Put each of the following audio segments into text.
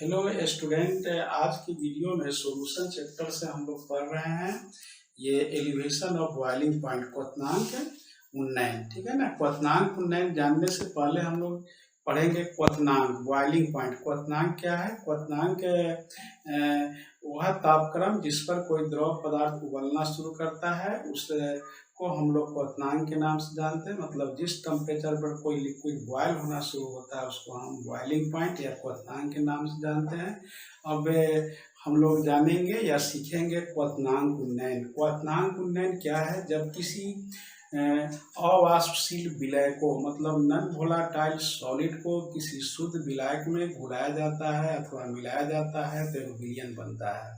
Hello student, आज की video में सॉल्यूशन चैप्टर से हम लोग पढ़ रहे हैं। ये एलिवेशन ऑफ बॉइलिंग पॉइंट क्वथनांक उन्नयन, ठीक है ना। क्वथनांक उन्नयन जानने से पहले हम लोग पढ़ेंगे क्वथनांक बॉइलिंग पॉइंट। क्वथनांक क्या है? क्वथनांक वह तापक्रम जिस पर कोई द्रव पदार्थ उबलना शुरू करता है उस को हम लोग क्वथनांक के नाम से जानते हैं। मतलब जिस टेम्परेचर पर कोई लिक्विड बॉयल होना शुरू होता है उसको हम बॉइलिंग पॉइंट या क्वथनांक के नाम से जानते हैं। अब हम लोग जानेंगे या सीखेंगे क्वथनांक उन्नयन। क्वथनांक उन्नयन क्या है? जब किसी अवाष्पशील विलय को, मतलब नॉन वोलाटाइल सॉलिड को किसी शुद्ध विलायक में घुलाया जाता है अथवा मिलाया जाता है तो एक विलयन बनता है।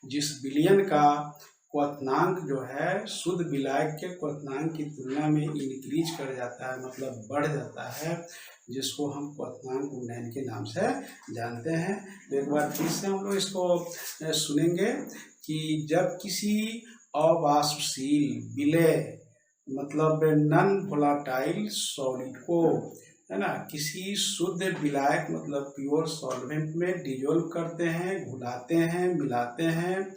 जिस विलयन का क्वथनांक जो है शुद्ध विलायक के क्वथनांक की तुलना में इंक्रीज कर जाता है, मतलब बढ़ जाता है, जिसको हम क्वथनांक उन्नयन के नाम से जानते हैं। तो एक बार फिर से हम लोग इसको सुनेंगे कि जब किसी अवाष्पशील विलय, मतलब नॉन वोलाटाइल सॉलिड को, है ना, किसी शुद्ध विलायक मतलब प्योर सॉल्वेंट में डिजोल्व करते हैं, घुलाते हैं, मिलाते हैं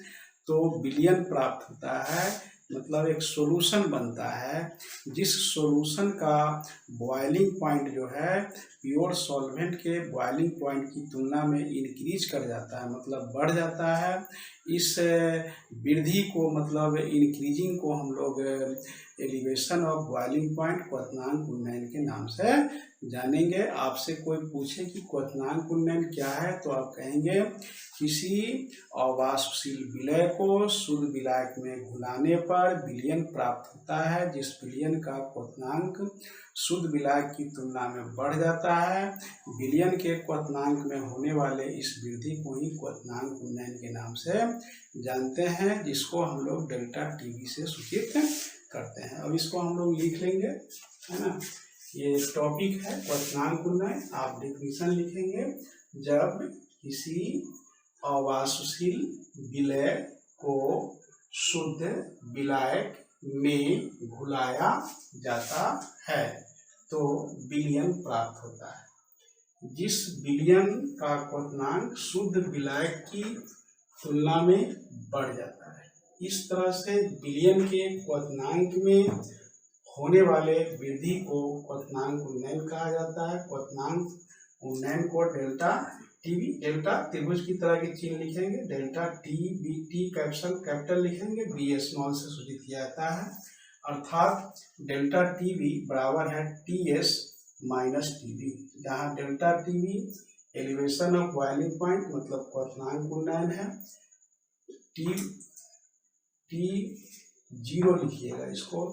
तो विलयन प्राप्त होता है, मतलब एक सॉल्यूशन बनता है। जिस सॉल्यूशन का बॉइलिंग पॉइंट जो है प्योर सॉल्वेंट के बॉइलिंग पॉइंट की तुलना में इंक्रीज कर जाता है, मतलब बढ़ जाता है। इस वृद्धि को, मतलब इंक्रीजिंग को हम लोग एलिवेशन ऑफ बॉइलिंग पॉइंट क्वथनांक उन्नयन के नाम से जानेंगे। आपसे कोई पूछे कि क्वथनांक उन्नयन क्या है तो आप कहेंगे किसी अवाष्पशील विलय को शुद्ध विलायक में घुलाने पर विलयन प्राप्त होता है, जिस विलयन का क्वथनांक शुद्ध विलायक की तुलना में बढ़ जाता है। विलयन के क्वथनांक में होने वाले इस वृद्धि को ही क्वथनांक उन्नयन के नाम से जानते हैं, जिसको हम लोग डेल्टा टीवी से सूचित करते हैं। अब इसको हम लोग लिख लेंगे, है ना। ये टॉपिक है क्वथनांक उन्नयन। आप डिफिनेशन लिखेंगे, जब किसी अवाष्पशील विलय को शुद्ध विलायक में घुलाया जाता है तो विलयन प्राप्त होता है। जिस विलयन का क्वथनांक शुद्ध विलायक की तुलना में बढ़ जाता है, इस तरह से विलयन के क्वथनांक में होने वाले वृद्धि को क्वथनांक उन्नयन कहा जाता है। क्वथनांक उन्नयन को डेल्टा टीवी, डेल्टा त्रिभुज की तरह की चिन्ह लिखेंगे, delta T B, T capital लिखेंगे, बी स्मॉल से सूचित किया जाता है। अर्थात डेल्टा टीवी बराबर है टी एस माइनस टीवी, जहाँ delta TV elevation of boiling point मतलब क्वथनांक उन्नयन है। टी जीरो लिखिएगा, इसको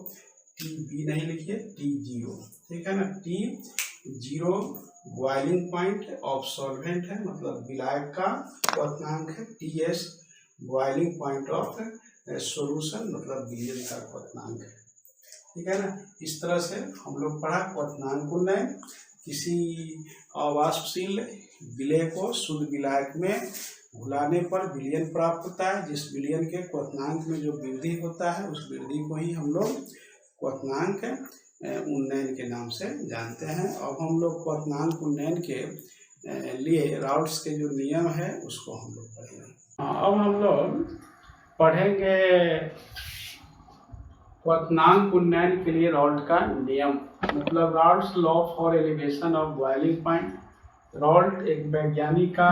टी बी नहीं लिखिए, टी जीरो, ठीक है ना। T zero boiling point of solvent है, मतलब विलायक का क्वथनांक है। T S boiling point of solution, मतलब विलयन का क्वथनांक है, ठीक है ना। इस तरह से हम लोग पढ़ा क्वथनांक उन्नयन। किसी अवाष्पशील विलय को शुद्ध विलायक में घुलाने पर विलयन प्राप्त होता है। जिस विलयन के क्वथनांक में जो वृद्धि होता है उस वृद्धि को ही हम लोग क्वथनांक उन्नयन के नाम से जानते हैं। अब हम लोग क्वथनांक उन्नयन के लिए राउल्ट्स के जो नियम है उसको हम लोग पढ़ेंगे। अब हम लोग पढ़ेंगे क्वथनांक उन्नयन के लिए राउल्ट का नियम, मतलब Raoult's law for elevation of boiling point. Raoult एक वैज्ञानिक का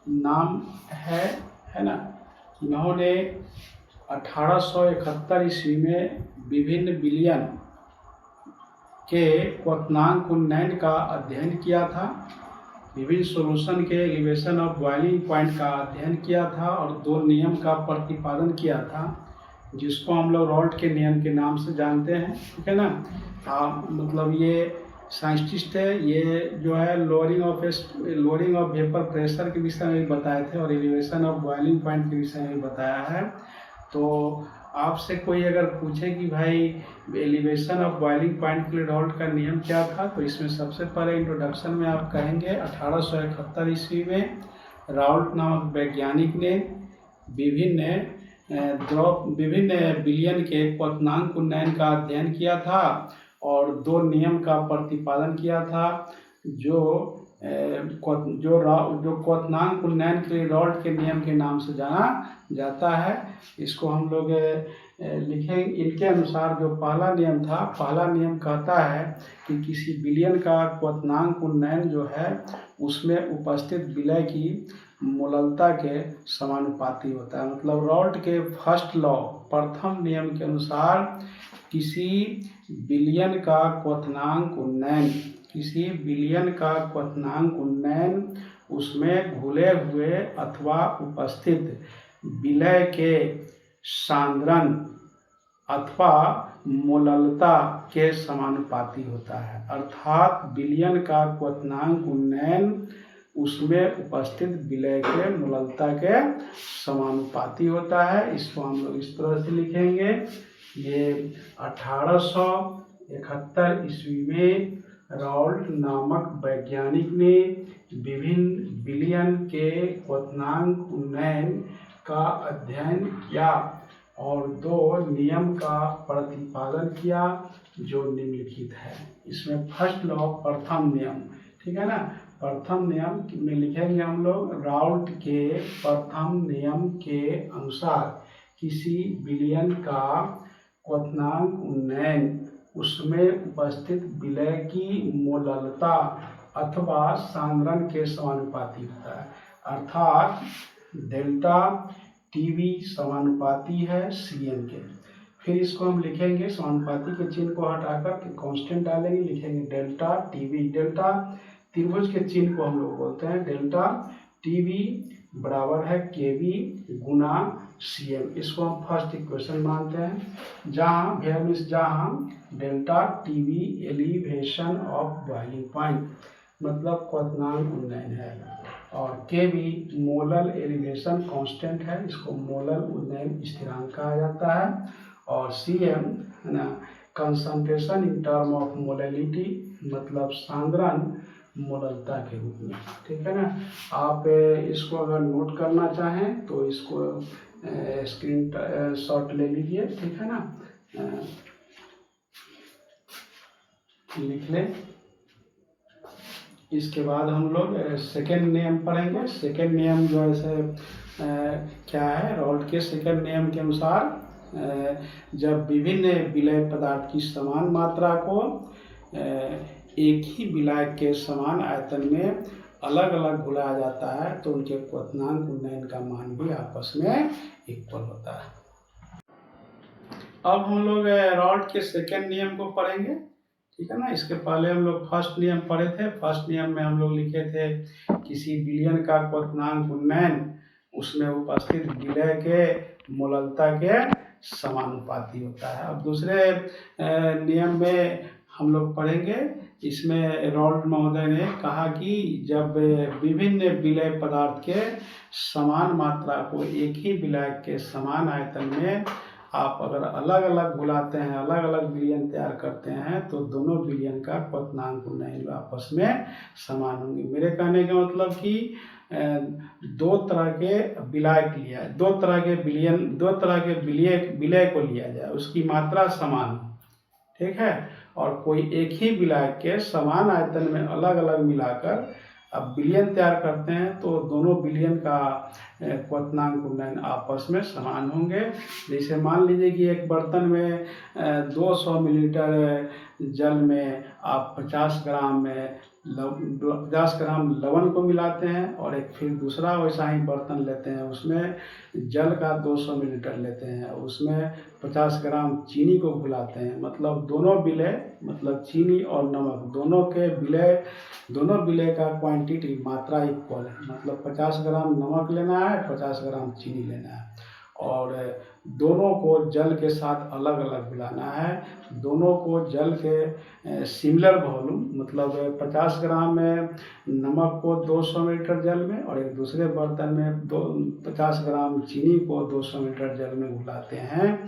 नाम है ना। इन्होंने 1871 ईस्वी में विभिन्न विलयन के क्वथनांक उन्नयन का अध्ययन किया था, विभिन्न सॉल्यूशन के एलिवेशन ऑफ बॉइलिंग पॉइंट का अध्ययन किया था और दो नियम का प्रतिपादन किया था, जिसको हम लोग राउल्ट के नियम के नाम से जानते हैं, ठीक है ना। मतलब ये साइंटिस्ट है, ये जो है लोअरिंग ऑफ वेपर प्रेशर के विषय में भी बताए थे और एलिवेशन ऑफ बॉइलिंग पॉइंट के विषय में बताया है। तो आपसे कोई अगर पूछे कि भाई एलिवेशन ऑफ बॉइलिंग पॉइंट के लिए राउल्ट का नियम क्या था, तो इसमें सबसे पहले इंट्रोडक्शन में आप कहेंगे 1871 ईस्वी में राउल्ट नामक वैज्ञानिक ने विभिन्न विलयन के क्वथनांक उन्नयन का अध्ययन किया था और दो नियम का प्रतिपादन किया था, जो जो क्वथनांक उन्नयन के लिए रॉल्ट के नियम के नाम से जाना जाता है। इसको हम लोग लिखेंगे। इनके अनुसार जो पहला नियम था, पहला नियम कहता है कि किसी विलयन का क्वथनांक उन्नयन जो है उसमें उपस्थित विलय की मोललता के समानुपाती होता है। मतलब रॉल्ट के फर्स्ट लॉ, प्रथम नियम के अनुसार किसी विलयन का क्वथनांक उन्नयन, किसी विलयन का क्वथनांक उन्नयन उसमें घुले हुए अथवा उपस्थित विलय के सांद्रण अथवा मोललता के समानुपाती होता है। अर्थात विलयन का क्वथनांक उन्नयन उसमें उपस्थित विलय के मोललता के समानुपाती होता है। इसको हम लोग इस तरह से लिखेंगे। ये 1871 ईस्वी में रॉल्ट नामक वैज्ञानिक ने विभिन्न विलयन के क्वथनांक उन्नयन का अध्ययन किया और दो नियम का प्रतिपादन किया जो निम्नलिखित है। इसमें फर्स्ट लॉ, प्रथम नियम, ठीक है ना। प्रथम नियम में लिखेंगे हम लोग, रॉल्ट के प्रथम नियम के अनुसार किसी विलयन का क्वथनांक उन्नयन उसमें उपस्थित विलय की मोललता अथवा सांद्रण के समानुपाती होता है। अर्थात डेल्टा टीवी समानुपाती है सीएम के। फिर इसको हम लिखेंगे, समानुपाती के चिन्ह को हटाकर कांस्टेंट डालेंगे, लिखेंगे डेल्टा टीवी। डेल्टा त्रिभुज के चिन्ह को हम लोग बोलते हैं डेल्टा टीवी बराबर है केवी गुना सीएम। इसको हम फर्स्ट इक्वेशन मानते हैं, जहाँ delta TV elevation of boiling point मतलब क्वथनांक उन्नयन है और केवी मोलल एलिवेशन कांस्टेंट है, इसको मोलल उन्नयन स्थिरांक कहा जाता है। और सीएम है ना, concentration in term of molality मतलब सांद्रण मोललता के रूप में, ठीक है ना। आप इसको अगर नोट करना चाहें तो इसको स्क्रीन शॉट ले लीजिए, ठीक है ना, लिख लें। इसके बाद हम लोग सेकेंड नियम पढ़ेंगे। सेकेंड नियम जो है क्या है, रॉल्ट के सेकेंड नियम के अनुसार जब विभिन्न विलय पदार्थ की समान मात्रा को एक ही विलय के समान आयतन में अलग अलग घुलाया जाता है तो उनके क्वथनांक उन्नयन का मान भी आपस में इक्वल होता है। अब हम लोग रॉल्ट के सेकेंड नियम को पढ़ेंगे, ठीक है ना। इसके पहले हम लोग फर्स्ट नियम पढ़े थे। फर्स्ट नियम में हम लोग लिखे थे किसी विलयन का क्वथनांक उन्नयन उसमें उपस्थित विलय के मोललता के समानुपाती होता है। अब दूसरे नियम में हम लोग पढ़ेंगे, इसमें रॉल्ट महोदय ने कहा कि जब विभिन्न विलय पदार्थ के समान मात्रा को एक ही विलय के समान आयतन में आप अगर अलग अलग घुलाते हैं, अलग अलग विलयन तैयार करते हैं तो दोनों विलयन का क्वथनांक उन्नयन आपस में समान होंगे। मेरे कहने का मतलब कि दो तरह के विलय लिया, दो तरह के विलय को लिया जाए, उसकी मात्रा समान हो, ठीक है। और कोई एक ही विलय के समान आयतन में अलग अलग मिलाकर अब विलयन तैयार करते हैं तो दोनों विलयन का क्वथनांक उन्नयन आपस में समान होंगे। जैसे मान लीजिए कि एक बर्तन में 200 मिलीलीटर जल में आप 50 ग्राम लवण को मिलाते हैं और एक फिर दूसरा वैसा ही बर्तन लेते हैं, उसमें जल का 200 मिलीलीटर लेते हैं और उसमें 50 ग्राम चीनी को घुलाते हैं। मतलब दोनों विलय मतलब चीनी और नमक दोनों विलय का क्वांटिटी मात्रा इक्वल है। मतलब 50 ग्राम नमक लेना है, 50 ग्राम चीनी लेना है और दोनों को जल के साथ अलग अलग मिलाना है। दोनों को जल के सिमिलर वॉल्यूम मतलब 50 ग्राम नमक को 200 मिलीलीटर जल में और एक दूसरे बर्तन में 50 ग्राम चीनी को 200 मिलीलीटर जल में घुलाते हैं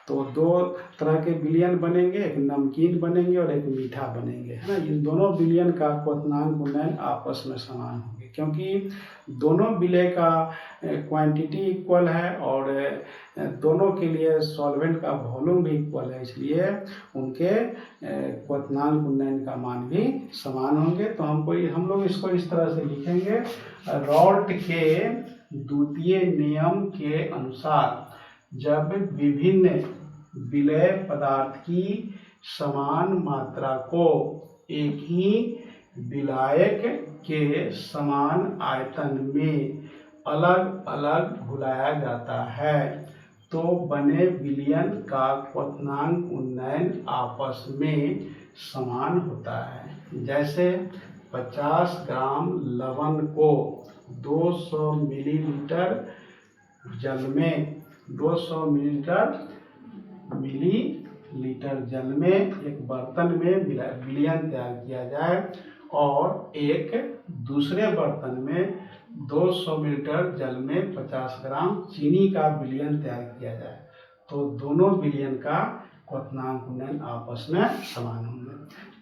तो दो तरह के विलयन बनेंगे, एक नमकीन बनेंगे और एक मीठा बनेंगे, है ना। इन दोनों विलयन का क्वथनांक उन्नयन आपस में समान होंगे। क्योंकि दोनों विलय का क्वांटिटी इक्वल है और दोनों के लिए सॉल्वेंट का वॉल्यूम भी इक्वल है, इसलिए उनके क्वथनांक उन्नयन का मान भी समान होंगे। तो हम लोग इसको इस तरह से लिखेंगे, रॉल्ट के द्वितीय नियम के अनुसार जब विभिन्न विलय पदार्थ की समान मात्रा को एक ही विलायक के समान आयतन में अलग अलग घुलाया जाता है तो बने विलयन का क्वथनांक उन्नयन आपस में समान होता है। जैसे 50 ग्राम लवण को 200 मिलीलीटर जल में 200 मिलीलीटर जल में एक बर्तन में विलयन तैयार किया जाए और एक दूसरे बर्तन में 200 मिलीलीटर जल में 50 ग्राम चीनी का विलयन तैयार किया जाए तो दोनों विलयन का क्वथनांक उन्नयन आपस में समान होंगे।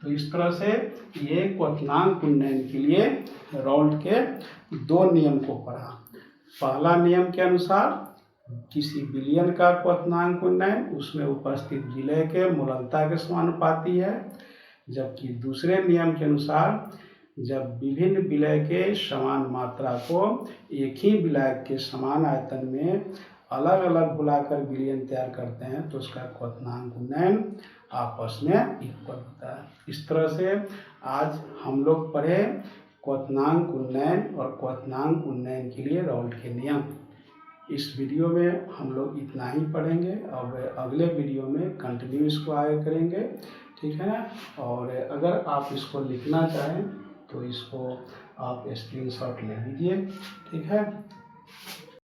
तो इस तरह से ये क्वथनांक उन्नयन के लिए रॉल्ट के दो नियम को पढ़ा। पहला नियम के अनुसार किसी विलयन का क्वथनांक उन्नयन उसमें उपस्थित विलय के मूललता के समानुपाती है, जबकि दूसरे नियम के अनुसार जब विभिन्न विलय के समान मात्रा को एक ही विलायक के समान आयतन में अलग अलग घुलाकर विलयन तैयार करते हैं तो उसका क्वथनांक उन्नयन आपस में इक्वल होता है। इस तरह से आज हम लोग पढ़े क्वथनांक उन्नयन और क्वथनांक उन्नयन के लिए रॉल्ट के नियम। इस वीडियो में हम लोग इतना ही पढ़ेंगे, अब अगले वीडियो में कंटिन्यू इसको आगे करेंगे, ठीक है ना। और अगर आप इसको लिखना चाहें तो इसको आप स्क्रीनशॉट ले लीजिए, ठीक है।